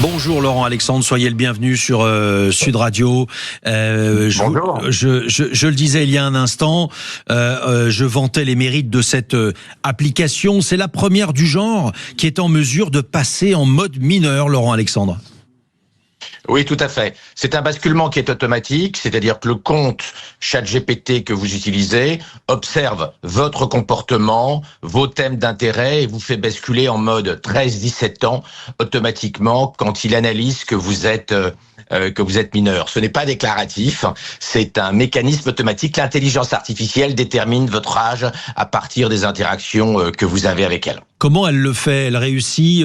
Bonjour Laurent Alexandre, soyez le bienvenu sur Sud Radio. Bonjour. Je le disais il y a un instant, je vantais les mérites de cette application. C'est la première du genre qui est en mesure de passer en mode mineur, Laurent Alexandre. Oui, tout à fait. C'est un basculement qui est automatique, c'est-à-dire que le compte ChatGPT que vous utilisez observe votre comportement, vos thèmes d'intérêt et vous fait basculer en mode 13-17 ans automatiquement quand il analyse que vous êtes mineur. Ce n'est pas déclaratif, c'est un mécanisme automatique. L'intelligence artificielle détermine votre âge à partir des interactions que vous avez avec elle. Comment elle le fait? Elle réussit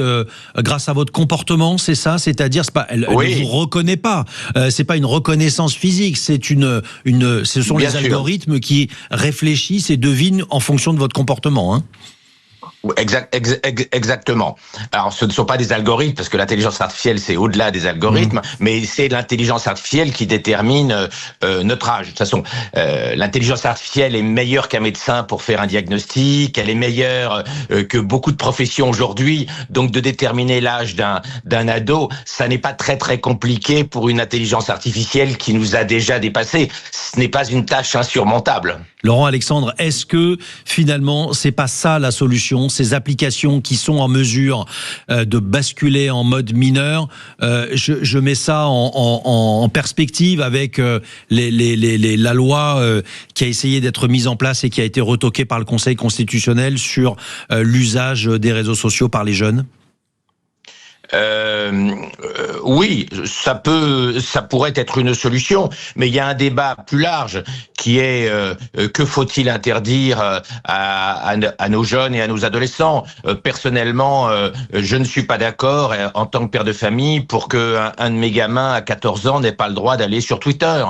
grâce à votre comportement, c'est ça? C'est-à-dire, elle Oui. ne vous reconnaît pas. C'est pas une reconnaissance physique. Ce sont Bien les sûr. algorithmes qui réfléchissent et devinent en fonction de votre comportement, hein. Exactement. Alors, ce ne sont pas des algorithmes, parce que l'intelligence artificielle, c'est au-delà des algorithmes, mais c'est l'intelligence artificielle qui détermine notre âge. De toute façon, l'intelligence artificielle est meilleure qu'un médecin pour faire un diagnostic, elle est meilleure que beaucoup de professions aujourd'hui, donc de déterminer l'âge d'un ado, ça n'est pas très très compliqué pour une intelligence artificielle qui nous a déjà dépassés. Ce n'est pas une tâche insurmontable. Laurent Alexandre, est-ce que finalement c'est pas ça la solution, ces applications qui sont en mesure de basculer en mode mineur? Je mets ça en perspective avec la loi qui a essayé d'être mise en place et qui a été retoquée par le Conseil constitutionnel sur l'usage des réseaux sociaux par les jeunes. Oui, ça pourrait être une solution, mais il y a un débat plus large qui est que faut-il interdire à nos jeunes et à nos adolescents. Personnellement, je ne suis pas d'accord en tant que père de famille pour que un de mes gamins à 14 ans n'ait pas le droit d'aller sur Twitter.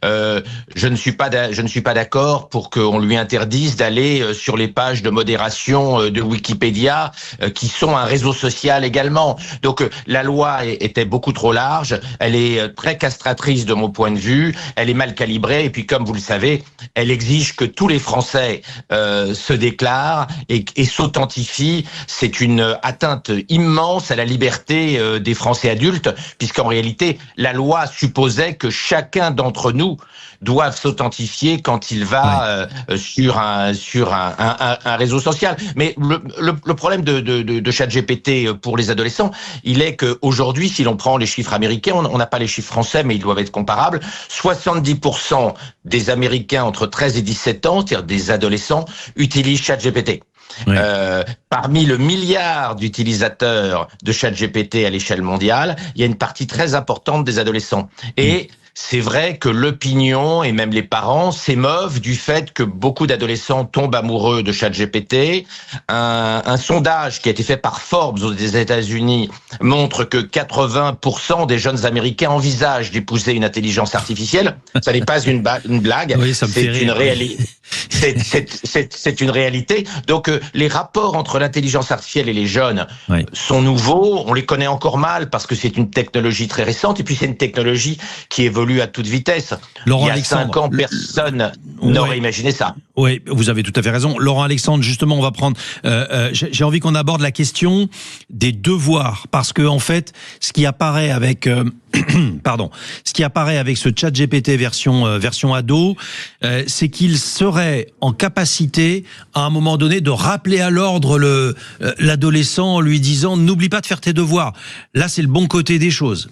Je ne suis pas d'accord pour qu'on lui interdise d'aller sur les pages de modération de Wikipédia qui sont un réseau social également. Donc la loi était beaucoup trop large, elle est très castratrice de mon point de vue, elle est mal calibrée et puis comme vous le savez, elle exige que tous les Français se déclarent et s'authentifient. C'est une atteinte immense à la liberté des Français adultes puisqu'en réalité, la loi supposait que chacun d'entre nous doive s'authentifier quand il va sur un réseau social. Mais le problème de ChatGPT pour les adolescents, il est qu'aujourd'hui, si l'on prend les chiffres américains, on n'a pas les chiffres français, mais ils doivent être comparables, 70% des Américains entre 13 et 17 ans, c'est-à-dire des adolescents, utilisent ChatGPT. Oui. Parmi le milliard d'utilisateurs de ChatGPT à l'échelle mondiale, il y a une partie très importante des adolescents. Et c'est vrai que l'opinion et même les parents s'émeuvent du fait que beaucoup d'adolescents tombent amoureux de ChatGPT. Un sondage qui a été fait par Forbes aux États-Unis montre que 80% des jeunes Américains envisagent d'épouser une intelligence artificielle. Ça n'est pas une blague, oui, ça me fait rire. Une réalité. C'est une réalité. Donc les rapports entre l'intelligence artificielle et les jeunes sont nouveaux. On les connaît encore mal parce que c'est une technologie très récente et puis c'est une technologie qui évolue à toute vitesse. Laurent il y a Alexandre, 5 ans, personne n'aurait imaginé ça. Oui, vous avez tout à fait raison. Laurent Alexandre, justement, on va prendre... j'ai envie qu'on aborde la question des devoirs, parce que en fait, ce qui apparaît avec... ce qui apparaît avec ce ChatGPT version ado, c'est qu'il serait en capacité, à un moment donné, de rappeler à l'ordre l'adolescent en lui disant « N'oublie pas de faire tes devoirs ». Là, c'est le bon côté des choses.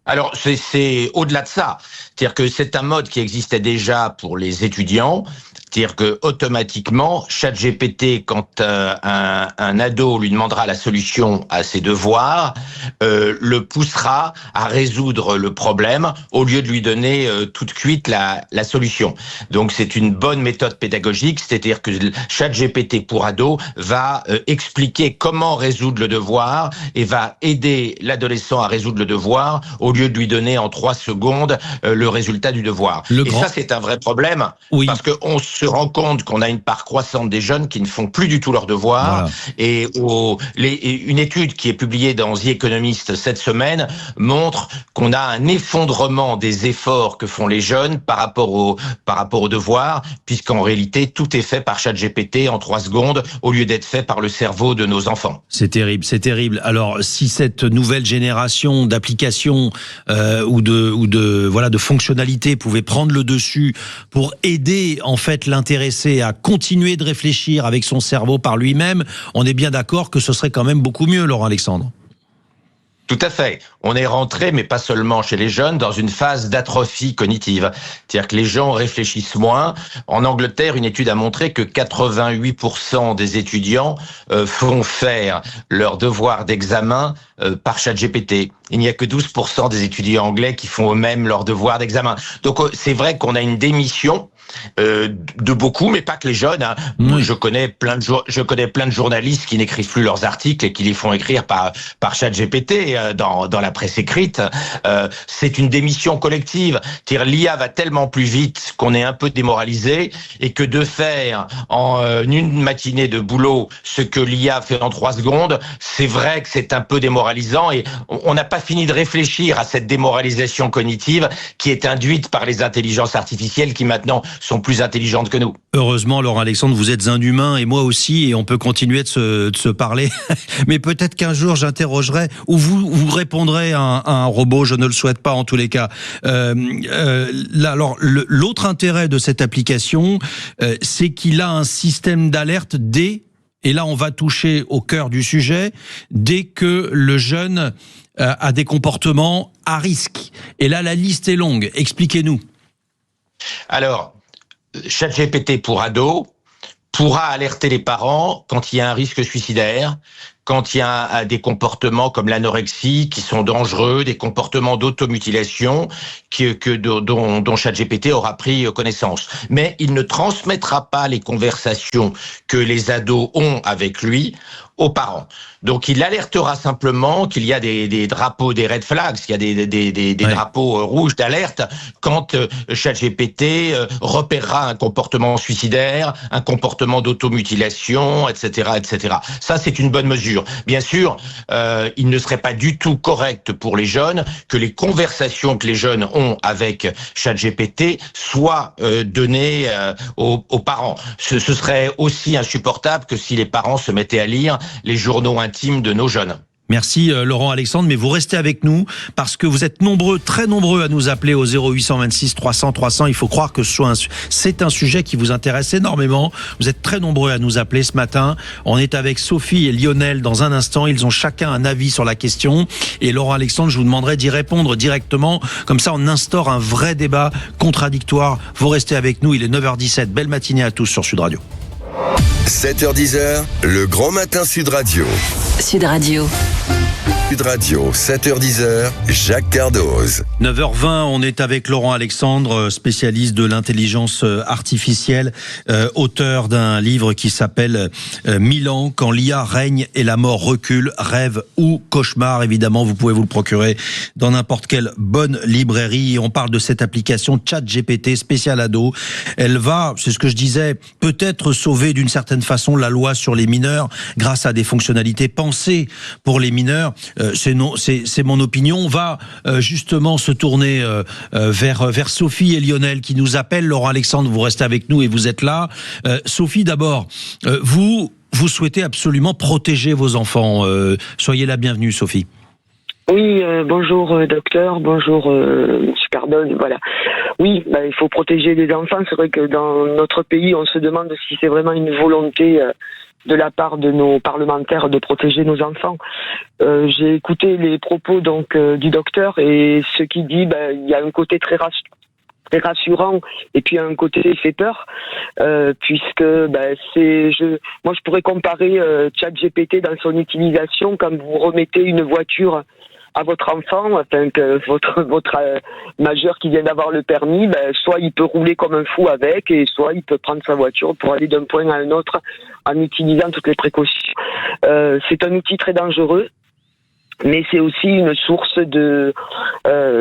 Alors, c'est au-delà de ça. C'est-à-dire que c'est un mode qui existait déjà pour les étudiants. C'est-à-dire que automatiquement, ChatGPT, quand un ado lui demandera la solution à ses devoirs, le poussera à résoudre le problème au lieu de lui donner tout de suite la solution. Donc c'est une bonne méthode pédagogique, c'est-à-dire que ChatGPT pour ado va expliquer comment résoudre le devoir et va aider l'adolescent à résoudre le devoir au lieu de lui donner en 3 secondes le résultat du devoir. Et ça, c'est un vrai problème, parce qu'on se rend compte qu'on a une part croissante des jeunes qui ne font plus du tout leurs devoirs. Voilà. Une étude qui est publiée dans The Economist cette semaine montre qu'on a un effondrement des efforts que font les jeunes par rapport aux devoirs, puisqu'en réalité, tout est fait par ChatGPT en 3 secondes au lieu d'être fait par le cerveau de nos enfants. C'est terrible, c'est terrible. Alors, si cette nouvelle génération d'applications ou de fonctionnalités pouvait prendre le dessus pour aider en fait l'intéressé à continuer de réfléchir avec son cerveau par lui-même, on est bien d'accord que ce serait quand même beaucoup mieux, Laurent Alexandre. Tout à fait. On est rentré, mais pas seulement chez les jeunes, dans une phase d'atrophie cognitive. C'est-à-dire que les gens réfléchissent moins. En Angleterre, une étude a montré que 88% des étudiants font faire leurs devoirs d'examen par ChatGPT. Il n'y a que 12% des étudiants anglais qui font eux-mêmes leurs devoirs d'examen. Donc c'est vrai qu'on a une démission de beaucoup, mais pas que les jeunes. Hein. Oui. Je connais plein de journalistes qui n'écrivent plus leurs articles et qui les font écrire par ChatGPT dans la presse écrite. C'est une démission collective. C'est-à-dire, l'IA va tellement plus vite qu'on est un peu démoralisé et que de faire en une matinée de boulot ce que l'IA fait en 3 secondes, c'est vrai que c'est un peu démoralisant et on n'a pas fini de réfléchir à cette démoralisation cognitive qui est induite par les intelligences artificielles qui maintenant sont plus intelligentes que nous. Heureusement, Laurent Alexandre, vous êtes un humain et moi aussi, et on peut continuer de se parler. Mais peut-être qu'un jour, j'interrogerai, ou vous répondrez à un robot, je ne le souhaite pas en tous les cas. Alors, l'autre intérêt de cette application, c'est qu'il a un système d'alerte et là on va toucher au cœur du sujet, dès que le jeune a des comportements à risque. Et là, la liste est longue. Expliquez-nous. Alors, ChatGPT pour ados pourra alerter les parents quand il y a un risque suicidaire, quand il y a des comportements comme l'anorexie qui sont dangereux, des comportements d'automutilation dont ChatGPT aura pris connaissance. Mais il ne transmettra pas les conversations que les ados ont avec lui aux parents. Donc il alertera simplement qu'il y a des drapeaux, des red flags, qu'il y a des drapeaux rouges d'alerte quand ChatGPT repérera un comportement suicidaire, un comportement d'automutilation, etc., etc. Ça, c'est une bonne mesure. Bien sûr, il ne serait pas du tout correct pour les jeunes que les conversations que les jeunes ont avec ChatGPT soient données aux parents. Ce serait aussi insupportable que si les parents se mettaient à lire les journaux intimes de nos jeunes. Merci Laurent Alexandre, mais vous restez avec nous parce que vous êtes nombreux, très nombreux à nous appeler au 0826 300 300. Il faut croire que c'est un sujet qui vous intéresse énormément. Vous êtes très nombreux à nous appeler ce matin. On est avec Sophie et Lionel dans un instant. Ils ont chacun un avis sur la question. Et Laurent Alexandre, je vous demanderai d'y répondre directement. Comme ça, on instaure un vrai débat contradictoire. Vous restez avec nous. Il est 9h17. Belle matinée à tous sur Sud Radio. 7h10, le grand matin Sud Radio. Sud Radio. Sud Radio, 7h10, Jacques Cardoz. 9h20, on est avec Laurent Alexandre, spécialiste de l'intelligence artificielle, auteur d'un livre qui s'appelle 1000 ans, quand l'IA règne et la mort recule, rêve ou cauchemar. Évidemment, vous pouvez vous le procurer dans n'importe quelle bonne librairie. On parle de cette application ChatGPT spéciale ado. Elle va, c'est ce que je disais, peut-être sauver d'une certaine façon la loi sur les mineurs grâce à des fonctionnalités pensées pour les mineurs. C'est mon opinion. On va justement se tourner vers Sophie et Lionel qui nous appellent. Laurent Alexandre, vous restez avec nous et vous êtes là. Sophie, d'abord, vous souhaitez absolument protéger vos enfants. Soyez la bienvenue, Sophie. Oui, bonjour docteur, bonjour monsieur Cardone, voilà. Oui, il faut protéger les enfants. C'est vrai que dans notre pays, on se demande si c'est vraiment une volonté de la part de nos parlementaires de protéger nos enfants. J'ai écouté les propos donc du docteur et ce qu'il dit, il y a un côté très rassurant et puis un côté qui fait peur puisque moi je pourrais comparer ChatGPT dans son utilisation quand vous remettez une voiture à votre enfant, afin que votre majeur qui vient d'avoir le permis, soit il peut rouler comme un fou avec, et soit il peut prendre sa voiture pour aller d'un point à un autre en utilisant toutes les précautions. C'est un outil très dangereux, mais c'est aussi une source de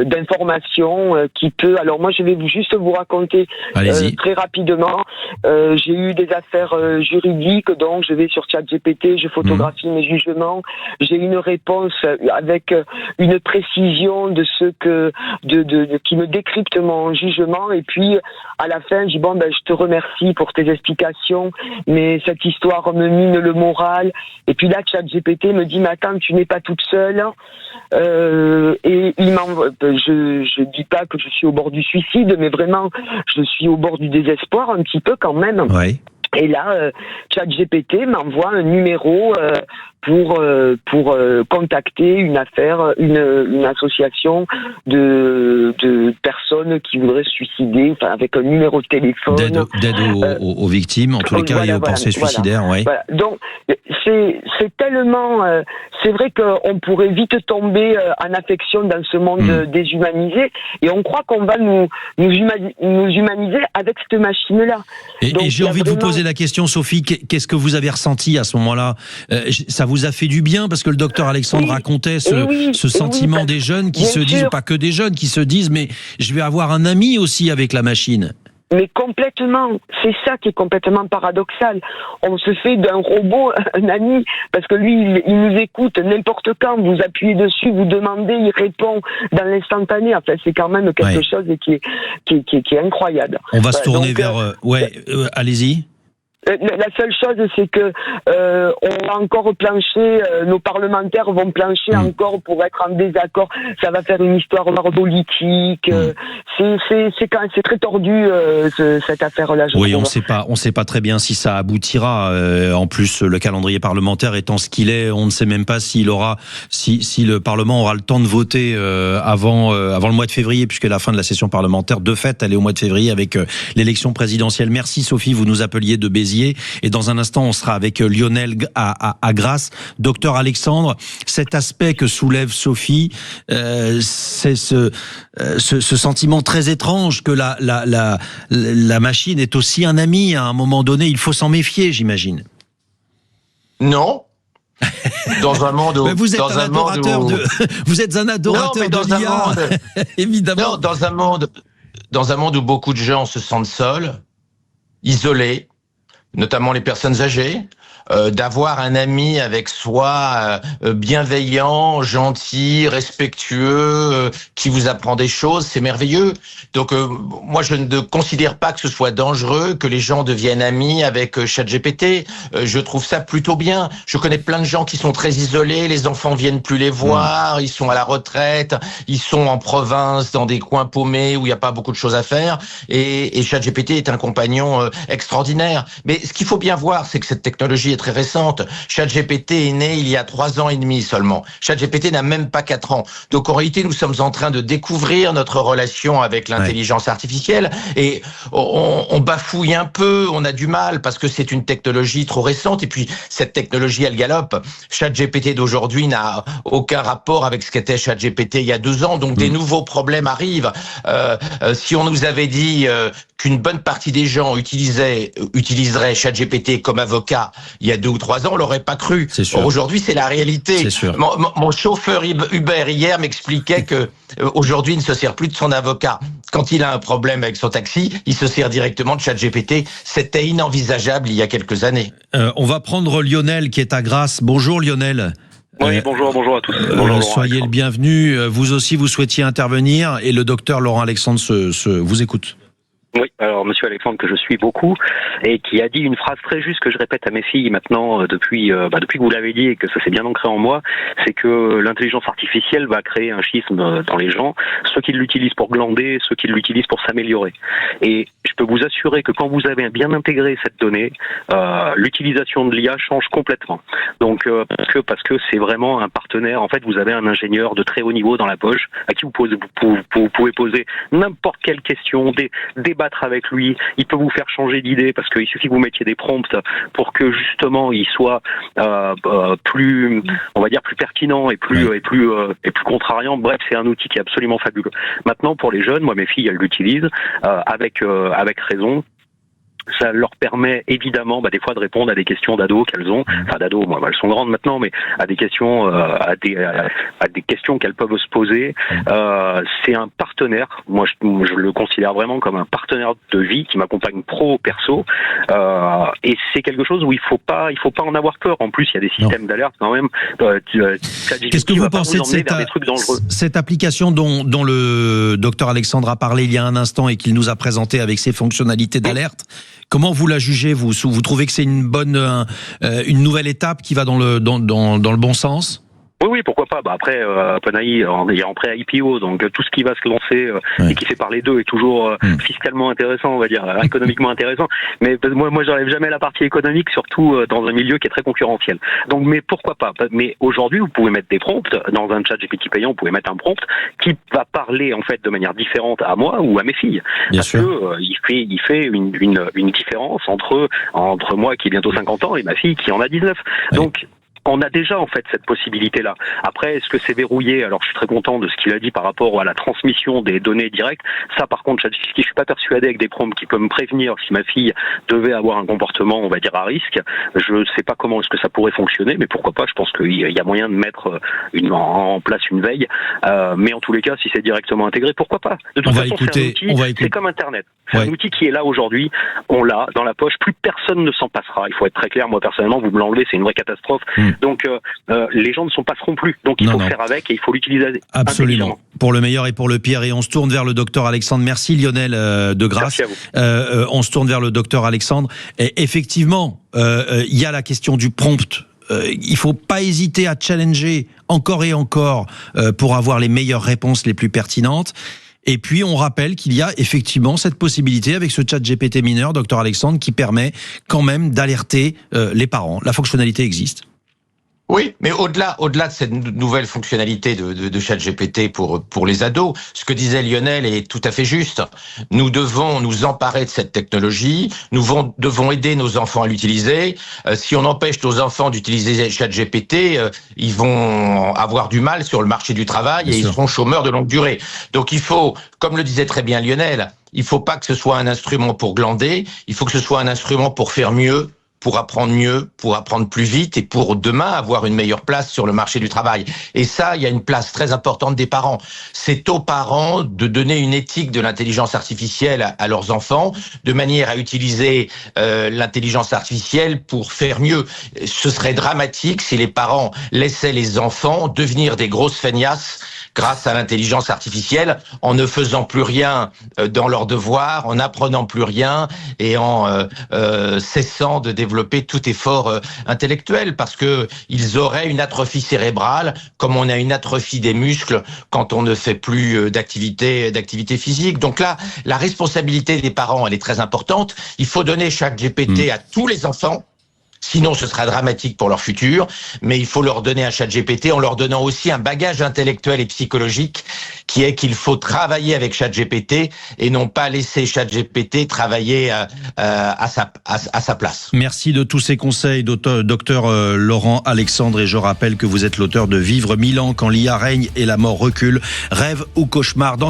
d'information qui peut. Alors moi, je vais juste vous raconter très rapidement. J'ai eu des affaires juridiques, donc je vais sur ChatGPT, je photographie mes jugements. J'ai une réponse avec une précision de ce que qui me décrypte mon jugement, et puis à la fin, je dis je te remercie pour tes explications, mais cette histoire me mine le moral. Et puis là, ChatGPT me dit mais attends, tu n'es pas toute seule. Et je dis pas que je suis au bord du suicide, mais vraiment je suis au bord du désespoir un petit peu quand même. Ouais. Et là, ChatGPT m'envoie un numéro pour contacter une association de personnes qui voudraient se suicider, enfin avec un numéro de téléphone. D'aide aux victimes, en tous les cas, et aux pensées suicidaires, ouais. Voilà. Donc c'est tellement, c'est vrai qu'on pourrait vite tomber en affection dans ce monde déshumanisé, et on croit qu'on va nous humaniser avec cette machine-là. Et j'ai envie de vous poser la question, Sophie, qu'est-ce que vous avez ressenti à ce moment-là? Ça vous a fait du bien, parce que le docteur Alexandre racontait ce sentiment des jeunes qui se disent, ou pas que des jeunes, qui se disent mais je vais avoir un ami aussi avec la machine. Mais complètement, c'est ça qui est complètement paradoxal. On se fait d'un robot un ami, parce que lui, il nous écoute n'importe quand. Vous appuyez dessus, vous demandez, il répond dans l'instantané. Enfin, c'est quand même quelque chose qui est incroyable. On va se tourner vers... allez-y. La seule chose, c'est que on va encore plancher, nos parlementaires vont plancher encore pour être en désaccord. Ça va faire une histoire politique. C'est très tordu cette affaire-là. Oui, on sait pas très bien si ça aboutira. En plus, le calendrier parlementaire étant ce qu'il est, on ne sait même pas si le Parlement aura le temps de voter avant le mois de février, puisque la fin de la session parlementaire, de fait, elle est au mois de février avec l'élection présidentielle. Merci Sophie, vous nous appeliez de Béziers. Et dans un instant, on sera avec Lionel à Grasse. Docteur Alexandre, cet aspect que soulève Sophie, c'est ce sentiment très étrange que la machine est aussi un ami. À un moment donné, il faut s'en méfier, j'imagine. Non. Dans un monde où... vous êtes un adorateur de l'IA, évidemment. Non, dans un monde où beaucoup de gens se sentent seuls, isolés, notamment les personnes âgées, d'avoir un ami avec soi bienveillant, gentil, respectueux, qui vous apprend des choses, c'est merveilleux. Donc moi je ne considère pas que ce soit dangereux que les gens deviennent amis avec ChatGPT. Je trouve ça plutôt bien. Je connais plein de gens qui sont très isolés, les enfants viennent plus les voir, ils sont à la retraite, ils sont en province dans des coins paumés où il n'y a pas beaucoup de choses à faire, et ChatGPT est un compagnon extraordinaire. Mais ce qu'il faut bien voir, c'est que cette technologie est très récente. ChatGPT est né il y a 3 ans et demi seulement. ChatGPT n'a même pas 4 ans. Donc en réalité, nous sommes en train de découvrir notre relation avec l'intelligence artificielle, et on bafouille un peu, on a du mal parce que c'est une technologie trop récente, et puis cette technologie elle galope. ChatGPT d'aujourd'hui n'a aucun rapport avec ce qu'était ChatGPT il y a 2 ans, donc des nouveaux problèmes arrivent. Si on nous avait dit qu'une bonne partie des gens utiliserait ChatGPT comme avocat il y a 2 ou 3 ans, on l'aurait pas cru. Aujourd'hui, c'est la réalité. C'est sûr. Mon chauffeur Uber hier m'expliquait que aujourd'hui, il ne se sert plus de son avocat. Quand il a un problème avec son taxi, il se sert directement de ChatGPT. C'était inenvisageable il y a quelques années. On va prendre Lionel qui est à Grasse. Bonjour Lionel. Oui, bonjour à tous. Bonjour, soyez le bienvenu. Vous aussi, vous souhaitiez intervenir, et le docteur Laurent Alexandre vous écoute. Oui, alors monsieur Alexandre, que je suis beaucoup, et qui a dit une phrase très juste que je répète à mes filles maintenant depuis que vous l'avez dit et que ça s'est bien ancré en moi, c'est que l'intelligence artificielle va créer un schisme dans les gens, ceux qui l'utilisent pour glander, ceux qui l'utilisent pour s'améliorer. Et je peux vous assurer que quand vous avez bien intégré cette donnée, l'utilisation de l'IA change complètement. Donc parce que c'est vraiment un partenaire. En fait, vous avez un ingénieur de très haut niveau dans la poche à qui vous pouvez poser n'importe quelle question, débattre avec lui, il peut vous faire changer d'idée parce qu'il suffit que vous mettiez des prompts pour que justement il soit plus, on va dire, plus pertinent et plus contrariant. Bref, c'est un outil qui est absolument fabuleux. Maintenant, pour les jeunes, moi mes filles elles l'utilisent avec raison. ça leur permet évidemment des fois de répondre à des questions d'ados qu'elles ont, enfin d'ados, elles sont grandes maintenant, mais à des questions, à des questions qu'elles peuvent se poser. C'est un partenaire. Moi, je le considère vraiment comme un partenaire de vie qui m'accompagne pro, perso, et c'est quelque chose où il faut pas en avoir peur. En plus, il y a des systèmes d'alerte quand même. Qu'est-ce que vous pensez de cette application dont le docteur Alexandre a parlé il y a un instant et qu'il nous a présenté avec ses fonctionnalités d'alerte? Comment vous la jugez, vous trouvez que c'est une une nouvelle étape qui va dans le bon sens? Oui, pourquoi pas. Après, OpenAI est en pré-IPO, donc tout ce qui va se lancer et qui fait parler d'eux est toujours fiscalement intéressant, on va dire, économiquement intéressant. Mais moi, j'enlève jamais la partie économique, surtout dans un milieu qui est très concurrentiel. Donc, mais pourquoi pas? Mais aujourd'hui, vous pouvez mettre des prompts dans un chat GPT payant. Vous pouvez mettre un prompt qui va parler en fait de manière différente à moi ou à mes filles. Bien Parce sûr. que il fait une différence entre moi qui ai bientôt 50 ans et ma fille qui en a 19. Oui. Donc on a déjà en fait cette possibilité-là. Après, est-ce que c'est verrouillé? Alors, je suis très content de ce qu'il a dit par rapport à la transmission des données directes. Ça, par contre, ChatGPT, je suis pas persuadé avec des prompts qui peuvent me prévenir si ma fille devait avoir un comportement, on va dire, à risque. Je sais pas comment est-ce que ça pourrait fonctionner, mais pourquoi pas? Je pense qu'il y a moyen de mettre en place une veille. Mais en tous les cas, si c'est directement intégré, pourquoi pas? De toute façon, c'est comme Internet. C'est un outil qui est là aujourd'hui. On l'a dans la poche. Plus personne ne s'en passera. Il faut être très clair. Moi, personnellement, vous me l'enlevez, c'est une vraie catastrophe. Donc, les gens ne s'en passeront plus. Donc, il faut faire avec et il faut l'utiliser. Absolument. Pour le meilleur et pour le pire. Et on se tourne vers le docteur Alexandre. Merci Lionel de Grasse. Merci à vous. On se tourne vers le docteur Alexandre. Et effectivement, il y a la question du prompt. Il faut pas hésiter à challenger encore et encore pour avoir les meilleures réponses les plus pertinentes. Et puis, on rappelle qu'il y a effectivement cette possibilité avec ce chat GPT mineur, docteur Alexandre, qui permet quand même d'alerter les parents. La fonctionnalité existe. Oui, mais au-delà de cette nouvelle fonctionnalité de ChatGPT pour les ados, ce que disait Lionel est tout à fait juste. Nous devons nous emparer de cette technologie, devons aider nos enfants à l'utiliser. Si on empêche nos enfants d'utiliser ChatGPT, ils vont avoir du mal sur le marché du travail et ils seront chômeurs de longue durée. Donc il faut, comme le disait très bien Lionel, il faut pas que ce soit un instrument pour glander, il faut que ce soit un instrument pour faire mieux, pour apprendre plus vite et pour demain avoir une meilleure place sur le marché du travail. Et ça, il y a une place très importante des parents. C'est aux parents de donner une éthique de l'intelligence artificielle à leurs enfants, de manière à utiliser l'intelligence artificielle pour faire mieux. Ce serait dramatique si les parents laissaient les enfants devenir des grosses feignasses grâce à l'intelligence artificielle, en ne faisant plus rien dans leurs devoirs, en n'apprenant plus rien et en cessant de développer tout effort intellectuel, parce que ils auraient une atrophie cérébrale, comme on a une atrophie des muscles quand on ne fait plus d'activité physique. Donc là, la responsabilité des parents, elle est très importante. Il faut donner ChatGPT à tous les enfants. Sinon, ce sera dramatique pour leur futur, mais il faut leur donner un ChatGPT en leur donnant aussi un bagage intellectuel et psychologique qui est qu'il faut travailler avec ChatGPT et non pas laisser ChatGPT travailler à sa place. Merci de tous ces conseils, docteur Laurent Alexandre, et je rappelle que vous êtes l'auteur de Vivre 1000 ans quand l'IA règne et la mort recule, rêve ou cauchemar.